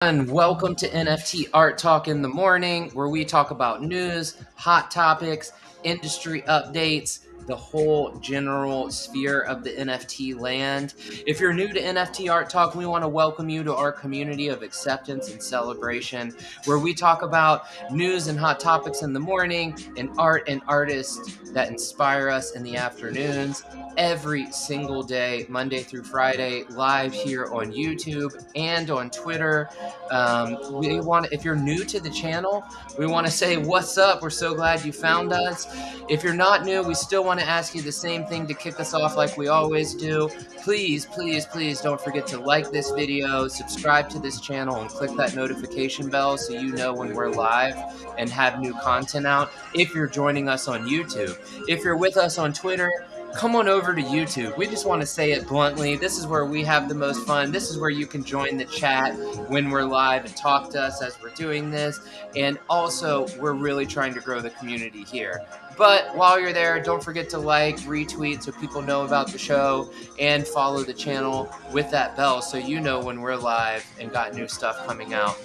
And welcome to NFT Art Talk in the Morning, where we talk about news, hot topics, industry updates, the whole general sphere of the NFT land. If you're new to NFT Art Talk, we want to welcome you to our community of acceptance and celebration, where we talk about news and hot topics in the morning and art and artists that inspire us in the afternoons. Every single day, Monday through Friday, live here on YouTube and on Twitter. If you're new to the channel, we want to say what's up. We're so glad you found us. If you're not new, we still want to ask you the same thing to kick us off like we always do. Please, please, please don't forget to like this video, subscribe to this channel, and click that notification bell so you know when we're live and have new content out. If you're joining us on YouTube, if you're with us on Twitter, come on over to YouTube. We just want to say it bluntly. This is where we have the most fun. This is where you can join the chat when we're live and talk to us as we're doing this. And also, we're really trying to grow the community here. But while you're there, don't forget to like, retweet so people know about the show, and follow the channel with that bell so you know when we're live and got new stuff coming out.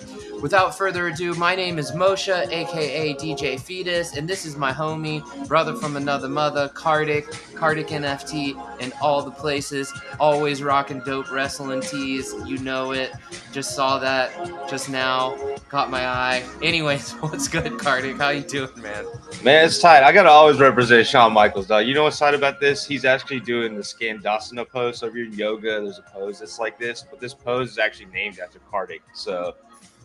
Without further ado, my name is Moshe, aka DJ Fetus, and this is my homie, brother from another mother, Kardik NFT, and all the places. Always rocking dope wrestling tees. You know it. Just saw that just now. Caught my eye. Anyways, what's good, Kardik? How you doing, man? Man, it's tight. I gotta always represent Shawn Michaels, dog. You know what's tight about this? He's actually doing the Skandasana pose. So if you're in yoga, there's a pose that's like this, but this pose is actually named after Kardik. So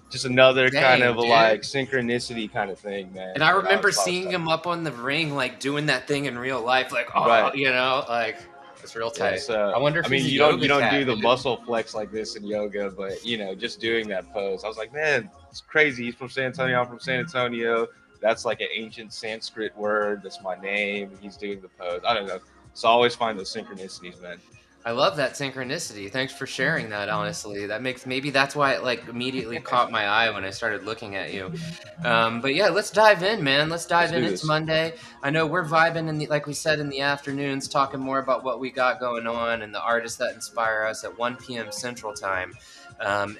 just another kind of like synchronicity kind of thing, man. And I remember seeing him up on the ring, like doing that thing in real life, like you know, like it's real tight. Yeah, so I wonder if you don't do the muscle flex like this in yoga, but you know, just doing that pose. I was like, man, it's crazy. He's from San Antonio. I'm from San Antonio. That's like an ancient Sanskrit word. That's my name. He's doing the pose. I don't know. So I always find those synchronicities, man. I love that synchronicity. Thanks for sharing that. Honestly, maybe that's why it like immediately caught my eye when I started looking at you. But yeah, let's dive in, man. Let's dive in. It's Monday. I know we're vibing like we said, in the afternoons, talking more about what we got going on and the artists that inspire us at 1 p.m. Central Time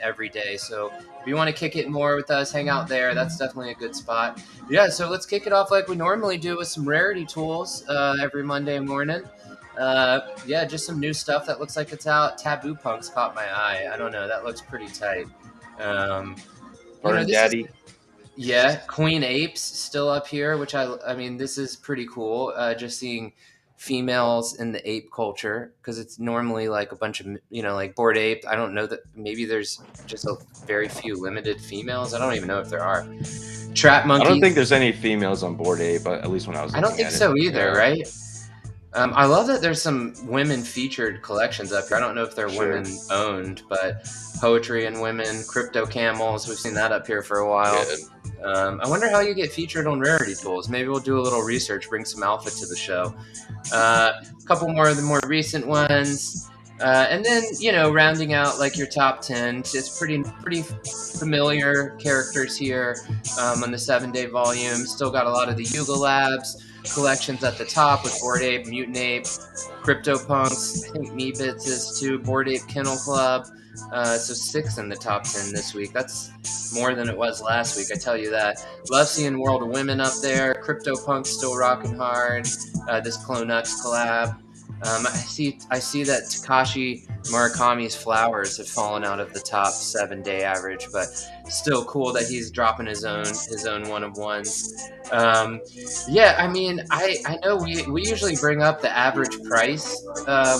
every day. So if you want to kick it more with us, hang out there. That's definitely a good spot. Yeah. So let's kick it off like we normally do with some Rarity tools every Monday morning. Yeah, just some new stuff that looks like it's out. Taboo Punks caught my eye. I don't know. That looks pretty tight. Daddy. Yeah, Queen Apes still up here, which I mean, this is pretty cool. Just seeing females in the ape culture, because it's normally like a bunch of, you know, like Bored Ape. I don't know that maybe there's just a very few limited females. I don't even know if there are. Trap Monkey. I don't think there's any females on Bored Ape, but at least when I was. I don't think so either, right? I love that there's some women featured collections up here. I don't know if they're women owned, but poetry and women, crypto camels. We've seen that up here for a while. I wonder how you get featured on Rarity tools. Maybe we'll do a little research, bring some alpha to the show. A couple more of the more recent ones. And then, you know, rounding out like your top 10, just pretty familiar characters here on the 7-day volume. Still got a lot of the Yuga Labs collections at the top with Bored Ape, Mutant Ape, CryptoPunks. I think Meebits is too. Bored Ape Kennel Club. So 6 in the top 10 this week. That's more than it was last week, I tell you that. Love seeing World of Women up there. CryptoPunks still rocking hard. This Clonux collab. I see that Takashi Murakami's Flowers have fallen out of the top 7-day average, but still cool that he's dropping his own one of ones. Yeah, I mean, I know we usually bring up the average price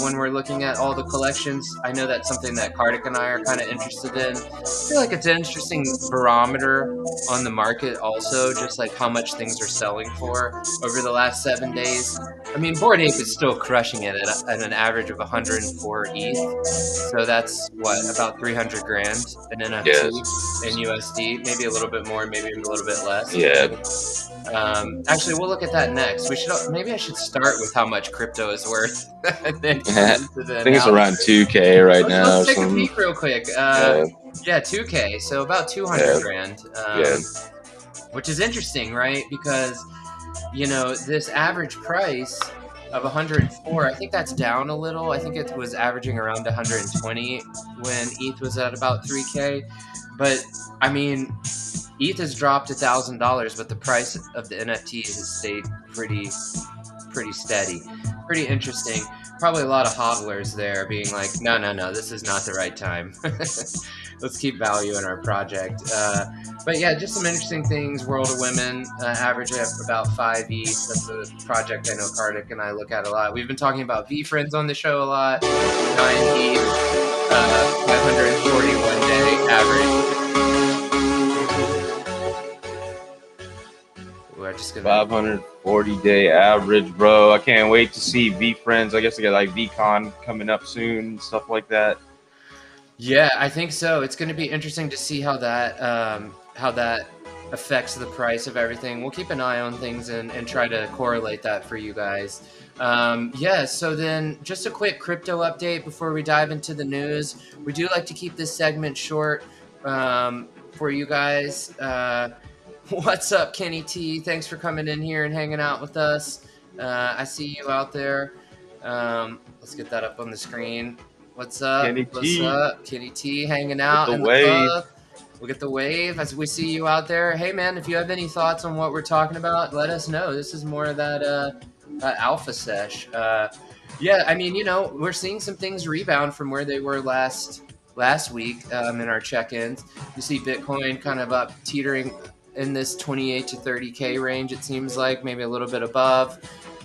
when we're looking at all the collections. I know that's something that Kardik and I are kind of interested in. I feel like it's an interesting barometer on the market also, just like how much things are selling for over the last 7 days. I mean, Bored Ape is still crushing it at an average of 104 ETH. So that's what, about 300 grand in NFT in USD, maybe a little bit more, maybe a little bit less. Yeah. Actually, we'll look at that next. Maybe I should start with how much crypto is worth. And then I think it's around 2K right now. Let's take a peek real quick. Yeah, 2K. So about 200 grand. Which is interesting, right? Because, you know, this average price of 104, I think that's down a little. I think it was averaging around 120 when ETH was at about 3K. But I mean, ETH has dropped $1,000, but the price of the NFTs has stayed pretty steady. Pretty interesting. Probably a lot of hodlers there being like, no, this is not the right time. Let's keep value in our project. But yeah, just some interesting things. World of Women average at about 5 ETH. That's a project I know Kartik and I look at a lot. We've been talking about V Friends on the show a lot. 9 ETH, 541 day average. We're just gonna 540-day average, bro. I can't wait to see V Friends. I guess I got like VCon coming up soon, stuff like that. Yeah, I think so. It's going to be interesting to see how that affects the price of everything. We'll keep an eye on things and try to correlate that for you guys. Yeah, so then just a quick crypto update before we dive into the news. We do like to keep this segment short for you guys. What's up, Kenny T? Thanks for coming in here and hanging out with us. I see you out there. Let's get that up on the screen. What's up? Kenny What's T up? Kenny T hanging out the in the wave. club. We'll get the wave as we see you out there. Hey, man, if you have any thoughts on what we're talking about, let us know. This is more of that alpha sesh. Yeah, I mean, we're seeing some things rebound from where they were last week in our check-ins. You see Bitcoin kind of up teetering in this 28 to 30K range, it seems like, maybe a little bit above.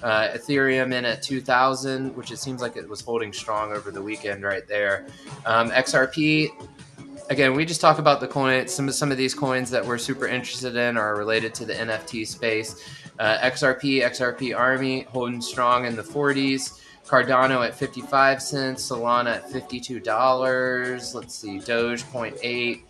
Ethereum in at 2,000, which it seems like it was holding strong over the weekend right there. XRP, again, we just talk about the coins. Some of these coins that we're super interested in are related to the NFT space. XRP Army holding strong in the 40s. Cardano at 55 cents. Solana at $52. Let's see, Doge 0.8.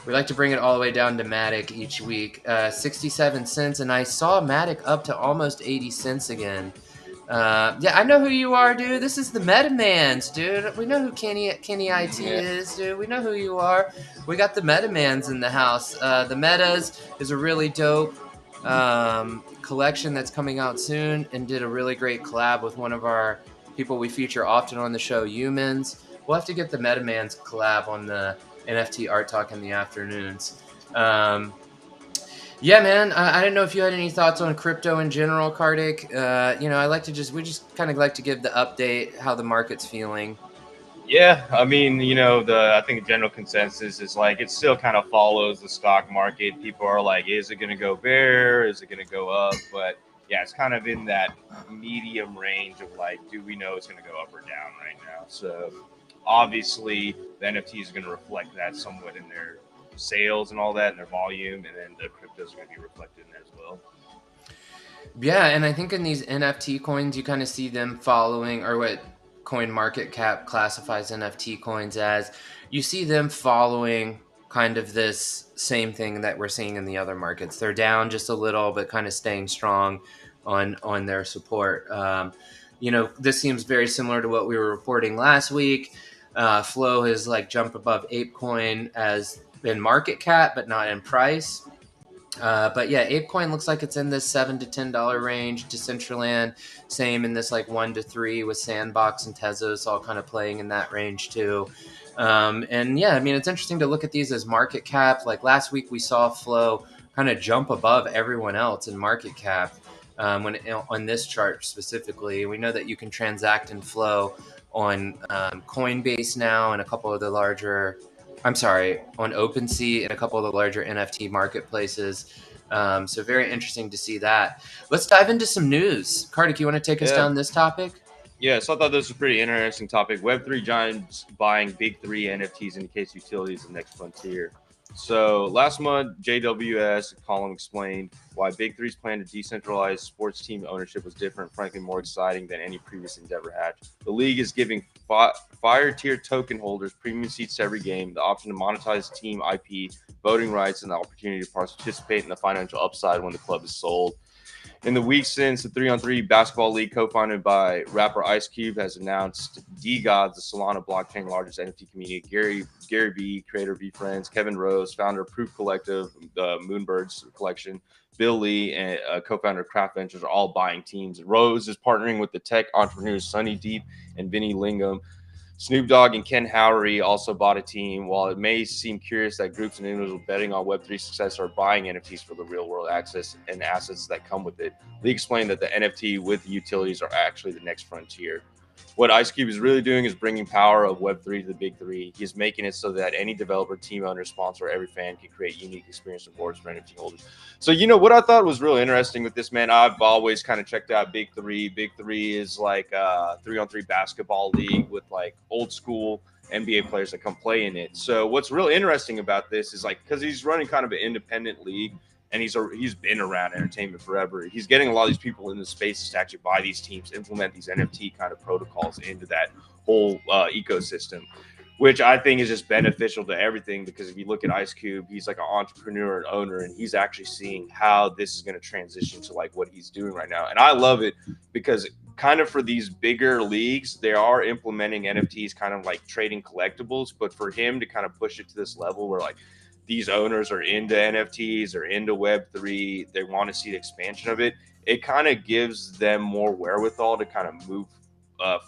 We like to bring it all the way down to Matic each week. 67 cents, and I saw Matic up to almost 80 cents again. Yeah, I know who you are, dude. This is the Metamans, dude. We know who Kenny IT is, dude. We know who you are. We got the Metamans in the house. The Metas is a really dope collection that's coming out soon, and did a really great collab with one of our people we feature often on the show, Humans. We'll have to get the Metamans collab on the NFT Art Talk in the afternoons. Yeah, man. I didn't know if you had any thoughts on crypto in general, Kartik. I like to we just kind of like to give the update, how the market's feeling. Yeah, I mean, I think the general consensus is like it still kind of follows the stock market. People are like, is it going to go bear? Is it going to go up? But yeah, it's kind of in that medium range of like, do we know it's going to go up or down right now? So obviously, the NFTs are going to reflect that somewhat in their sales and all that, and their volume, and then the cryptos are going to be reflected in there as well. Yeah, and I think in these NFT coins, you kind of see them following, or what Coin Market Cap classifies NFT coins as. You see them following kind of this same thing that we're seeing in the other markets. They're down just a little, but kind of staying strong on their support. This seems very similar to what we were reporting last week. Flow has like jumped above ApeCoin as in market cap, but not in price. But yeah, ApeCoin looks like it's in this $7 to $10 range. Decentraland, same in this like 1 to 3 with Sandbox and Tezos all kind of playing in that range too. And yeah, I mean, it's interesting to look at these as market cap. Like last week, we saw Flow kind of jump above everyone else in market cap. On this chart specifically, we know that you can transact in Flow on Coinbase now and a couple of the larger. On OpenSea and a couple of the larger NFT marketplaces. So very interesting to see that. Let's dive into some news. Kartik, you want to take us down this topic? Yeah, so I thought this was a pretty interesting topic. Web3 giants buying BIG3 NFTs indicates utility is the next frontier. So last month, JWS column explained why BIG3's plan to decentralize sports team ownership was different, frankly more exciting than any previous endeavor had. The league is giving Fire tier token holders premium seats to every game, the option to monetize team IP, voting rights, and the opportunity to participate in the financial upside when the club is sold. In the week since, the 3-on-3 basketball league co-founded by rapper Ice Cube has announced D-Gods, the Solana blockchain largest NFT community, Gary B, creator of V-Friends, Kevin Rose, founder of Proof Collective, the Moonbirds collection, Bill Lee, and co-founder of Craft Ventures are all buying teams. Rose is partnering with the tech entrepreneurs Sunny Deep and Vinny Lingam Snoop Dogg and Ken Howery also bought a team. While it may seem curious that groups and individuals betting on Web3 success are buying NFTs for the real world access and assets that come with it, Lee explained that the NFT with utilities are actually the next frontier. What Ice Cube is really doing is bringing power of Web3 to the big three. He's making it so that any developer, team owner, sponsor, every fan can create unique experience rewards for NFT holders. So, what I thought was really interesting with this, man, I've always kind of checked out Big Three. Big Three is like a 3-on-3 basketball league with like old school NBA players that come play in it. So, what's really interesting about this is like, because he's running kind of an independent league, and he's been around entertainment forever. He's getting a lot of these people in the spaces to actually buy these teams, implement these NFT kind of protocols into that whole ecosystem, which I think is just beneficial to everything. Because if you look at Ice Cube, he's like an entrepreneur and owner, and he's actually seeing how this is going to transition to like what he's doing right now. And I love it because kind of for these bigger leagues, they are implementing NFTs kind of like trading collectibles, but for him to kind of push it to this level where like these owners are into NFTs or into Web3, they want to see the expansion of it. It kind of gives them more wherewithal to kind of move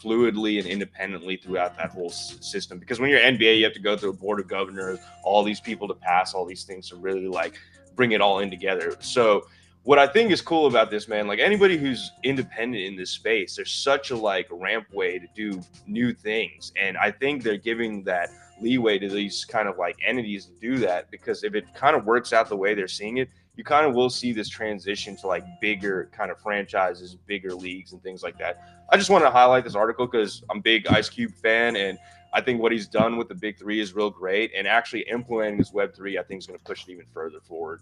fluidly and independently throughout that whole system. Because when you're NBA, you have to go through a board of governors, all these people to pass all these things to really like bring it all in together. So what I think is cool about this, man, like anybody who's independent in this space, there's such a like ramp way to do new things. And I think they're giving that leeway to these kind of like entities to do that, because if it kind of works out the way they're seeing it, you kind of will see this transition to like bigger kind of franchises, bigger leagues and things like that. I just want to highlight this article because I'm a big Ice Cube fan, and I think what he's done with the Big Three is real great, and actually implementing this Web3 I think is going to push it even further forward.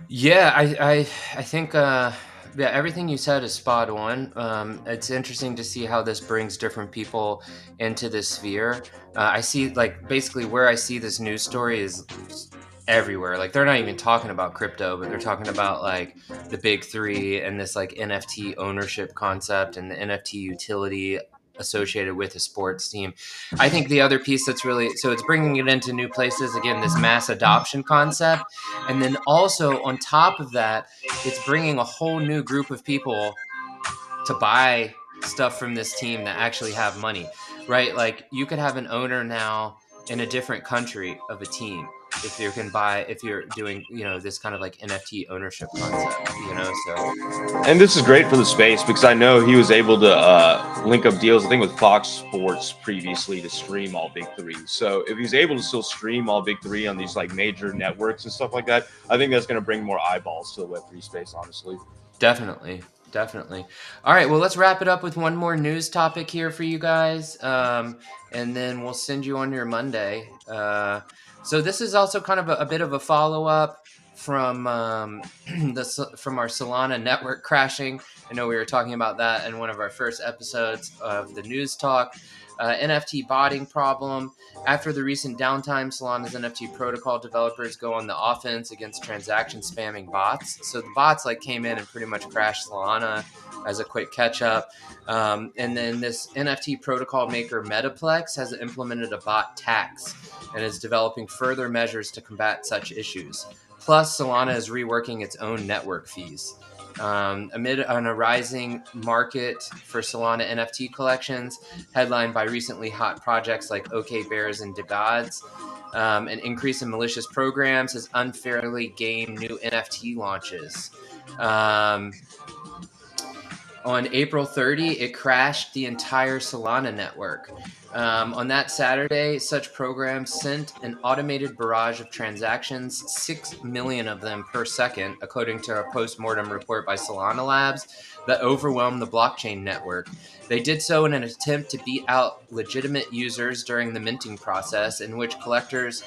Yeah, I think yeah, everything you said is spot on. It's interesting to see how this brings different people into this sphere. I see like basically where I see this news story is everywhere. Like they're not even talking about crypto, but they're talking about like the big three and this like NFT ownership concept and the NFT utility associated with a sports team. I think the other piece that's really, so it's bringing it into new places, again, this mass adoption concept. And then also on top of that, it's bringing a whole new group of people to buy stuff from this team that actually have money, right? Like you could have an owner now in a different country of a team if you're doing this kind of like NFT ownership concept, so. And this is great for the space because I know he was able to link up deals, I think, with Fox Sports previously to stream all Big Three. So if he's able to still stream all Big Three on these like major networks and stuff like that, I think that's going to bring more eyeballs to the Web3 space, honestly. Definitely. All right, well, let's wrap it up with one more news topic here for you guys, and then we'll send you on your Monday. So this is also kind of a bit of a follow-up from from our Solana network crashing. I know we were talking about that in one of our first episodes of the news talk. NFT botting problem. After the recent downtime, Solana's NFT protocol developers go on the offense against transaction spamming bots. So the bots came in and pretty much crashed Solana as a quick catch up. And then this NFT protocol maker Metaplex has implemented a bot tax and is developing further measures to combat such issues. Plus, Solana is reworking its own network fees. Amid a rising market for Solana NFT collections, headlined by recently hot projects like OK Bears and DeGods, an increase in malicious programs has unfairly gamed new NFT launches. On April 30, it crashed the entire Solana network. On that Saturday, such programs sent an automated barrage of transactions, 6 million of them per second, according to a post-mortem report by Solana Labs, that overwhelmed the blockchain network. They did so in an attempt to beat out legitimate users during the minting process, in which collectors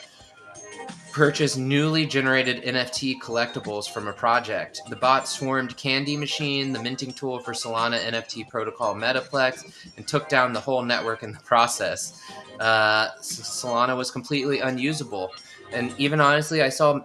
purchase newly generated NFT collectibles from a project. The bot swarmed Candy Machine, the minting tool for Solana NFT protocol Metaplex, and took down the whole network in the process. Solana was completely unusable. And even honestly, I saw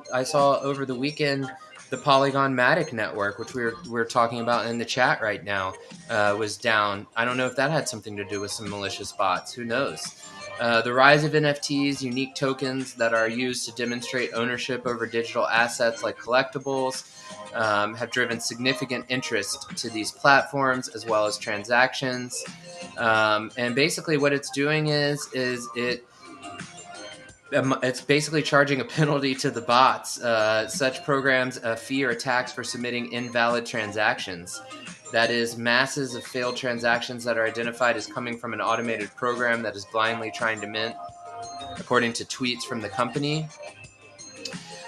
over the weekend the Polygon Matic network, which we're talking about in the chat right now, was down. I don't know if that had something to do with some malicious bots. Who knows? The rise of NFTs, unique tokens that are used to demonstrate ownership over digital assets like collectibles, have driven significant interest to these platforms as well as transactions. And basically, what it's doing is it's basically charging a penalty to the bots. Such programs a fee or tax for submitting invalid transactions. That is, masses of failed transactions that are identified as coming from an automated program that is blindly trying to mint, according to tweets from the company.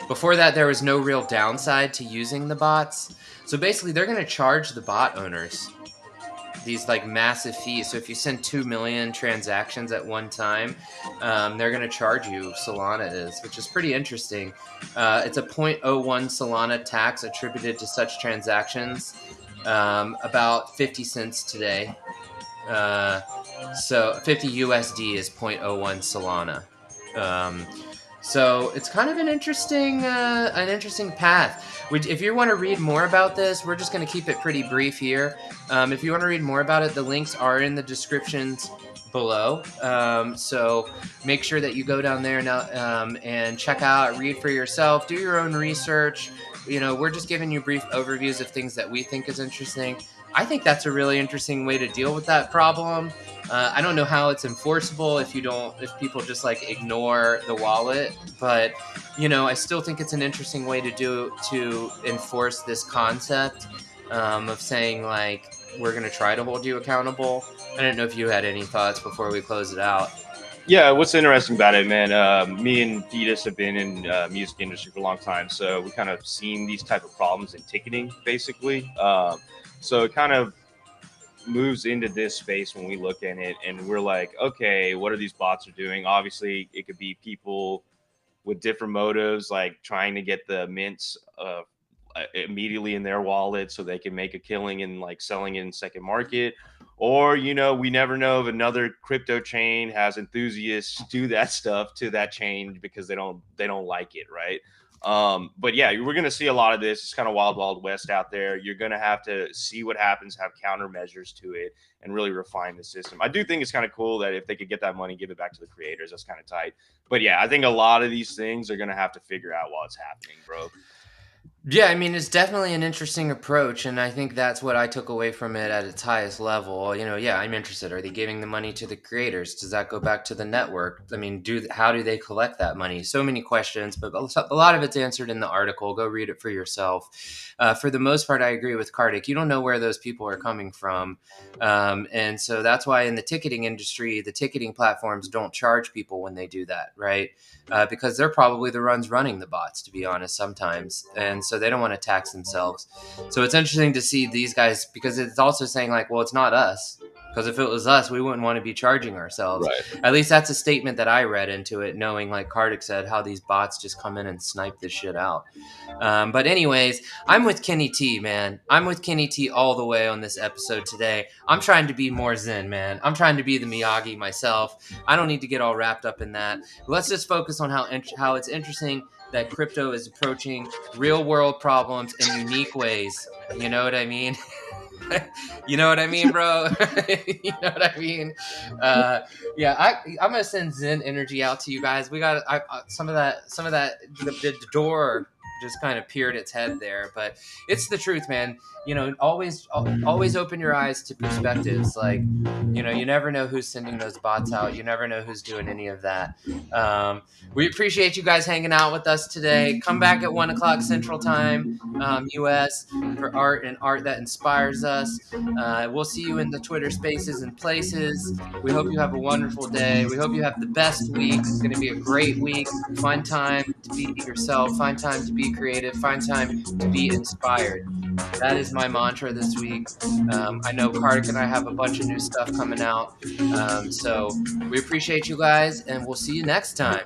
Before that, there was no real downside to using the bots. So basically, they're going to charge the bot owners these like massive fees. So if you send 2 million transactions at one time, they're going to charge you. Solana is, which is pretty interesting. It's a 0.01 Solana tax attributed to such transactions, about 50 cents today. So 50 USD is 0.01 Solana. So it's kind of an interesting path. If you want to read more about this, we're just going to keep it pretty brief here. If you want to read more about it, the links are in the descriptions below. So make sure that you go down there now and check out, read for yourself, do your own research. We're just giving you brief overviews of things that we think is interesting. I think that's a really interesting way to deal with that problem. I don't know how it's enforceable if people just like ignore the wallet, but I still think it's an interesting way to enforce this concept of saying like we're going to try to hold you accountable. I don't know if you had any thoughts before we close it out. Yeah, what's interesting about it, man? Me and Fetus have been in music industry for a long time, so we kind of seen these type of problems in ticketing, basically. So it kind of moves into this space when we look at it, and we're like, okay, what are these bots are doing? Obviously, it could be people with different motives, like trying to get the mints immediately in their wallet so they can make a killing and like selling it in second market. Or, we never know if another crypto chain has enthusiasts do that stuff to that chain because they don't like it, right? But yeah, we're going to see a lot of this. It's kind of wild west out there. You're going to have to see what happens, have countermeasures to it, and really refine the system. I do think it's kind of cool that if they could get that money, give it back to the creators. That's kind of tight. But yeah, I think a lot of these things are going to have to figure out while it's happening, bro. Yeah, I mean, it's definitely an interesting approach, and I think that's what I took away from it at its highest level. Yeah, I'm interested. Are they giving the money to the creators? Does that go back to the network? I mean, how do they collect that money? So many questions, but a lot of it's answered in the article. Go read it for yourself. For the most part, I agree with Kartik. You don't know where those people are coming from, and so that's why in the ticketing industry, the ticketing platforms don't charge people when they do that, right? Because they're probably the ones running the bots, to be honest, sometimes. And so they don't want to tax themselves. So it's interesting to see these guys, because it's also saying like, well, it's not us. Because if it was us, we wouldn't want to be charging ourselves. Right. At least that's a statement that I read into it, knowing, like Kartik said, how these bots just come in and snipe this shit out. But anyways, I'm with Kenny T, man. I'm with Kenny T all the way on this episode today. I'm trying to be more zen, man. I'm trying to be the Miyagi myself. I don't need to get all wrapped up in that. Let's just focus on how it's interesting that crypto is approaching real world problems in unique ways. You know what I mean? You know what I mean, bro? You know what I mean? Yeah, I'm gonna send Zen energy out to you guys. We got some of that. The door just kind of peered its head there, but it's the truth, man. Always open your eyes to perspectives. Like, you never know who's sending those bots out. You never know who's doing any of that. We appreciate you guys hanging out with us today. Come back at 1:00 Central Time, US, for art that inspires us. We'll see you in the Twitter Spaces and places. We hope you have a wonderful day. We hope you have the best week. It's going to be a great week. Find time to be yourself. Find time to be creative. Find time to be inspired. That is my mantra this week. I know Kartik and I have a bunch of new stuff coming out. So we appreciate you guys, and we'll see you next time.